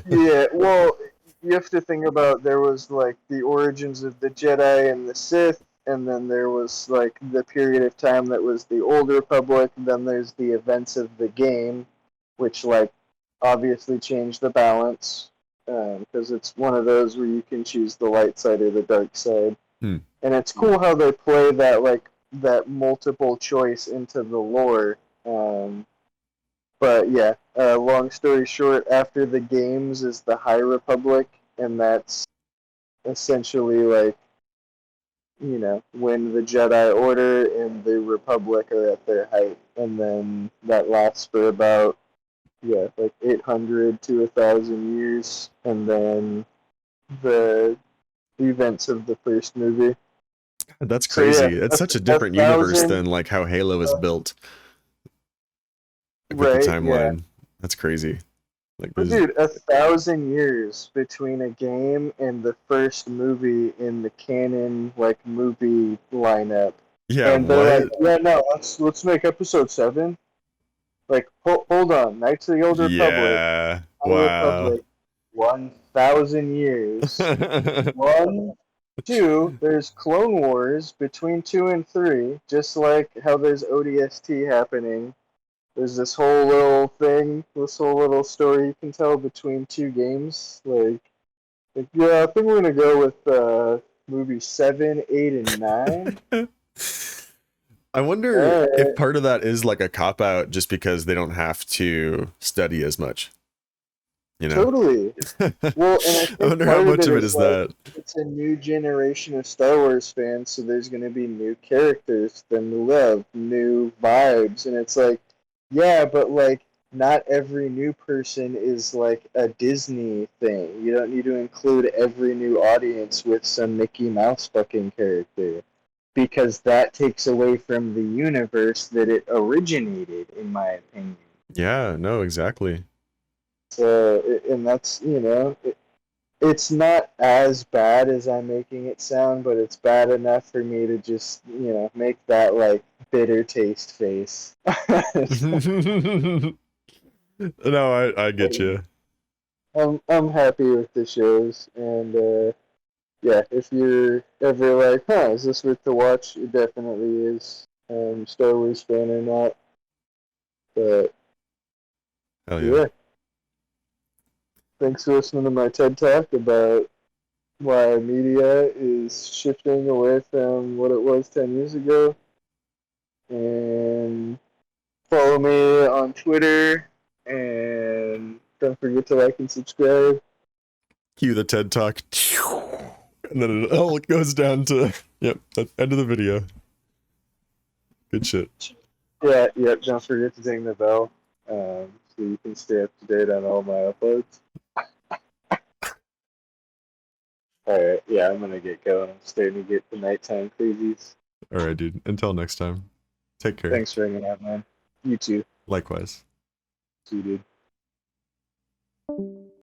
yeah, well, you have to think about, there was like the origins of the Jedi and the Sith, and then there was like the period of time that was the Old Republic. Then there's the events of the game, which like obviously changed the balance because it's one of those where you can choose the light side or the dark side. Hmm. And it's cool how they play that like that multiple choice into the lore. But yeah, long story short, after the games is the High Republic, and that's essentially like, you know, when the Jedi Order and the Republic are at their height, and then that lasts for about, yeah, like 800 to 1,000 years, and then the events of the first movie. That's So yeah, crazy. It's such a different universe than like how Halo is built. Like with the right? Yeah. timeline. That's crazy. Like But there's dude, 1,000 years between a game and the first movie in the canon like movie lineup, yeah, and they're like, what? yeah, no, let's make episode 7. Like, hold on, Knights of the Old Republic, Yeah. High Wow. Republic, 1,000 years. 1, 2. There's Clone Wars between 2 and 3, just like how there's ODST happening. There's this whole little thing, this whole little story you can tell between 2 games. Like yeah, I think we're gonna go with movie 7, 8, and 9. I wonder if Alright. part of that is like a cop out just because they don't have to study as much. You know? Totally. Well, and I I think wonder how part of much it of it is is like that. it's a new generation of Star Wars fans, so there's gonna be new characters, the new love, new vibes, and it's like, yeah, but like not every new person is like a Disney thing. You don't need to include every new audience with some Mickey Mouse fucking character, because that takes away from the universe that it originated, in my opinion. Yeah, no, exactly. So, and that's, you know, it's not as bad as I'm making it sound, but it's bad enough for me to just, you know, make that like bitter taste face. No, I get you. I'm happy with the shows, and yeah, if you're ever like, huh, is this worth to watch? It definitely is. Star Wars fan or not, but Hell yeah. yeah. Thanks for listening to my TED Talk about why media is shifting away from what it was 10 years ago. And follow me on Twitter. And don't forget to like and subscribe. Cue the TED Talk. And then it all goes down to, yep, end of the video. Good shit. Yeah, don't forget to ding the bell so you can stay up to date on all my uploads. Alright, yeah, I'm gonna get going. I'm starting to get the nighttime crazies. Alright, dude. Until next time. Take care. Thanks for hanging out, man. You too. Likewise. See you, dude.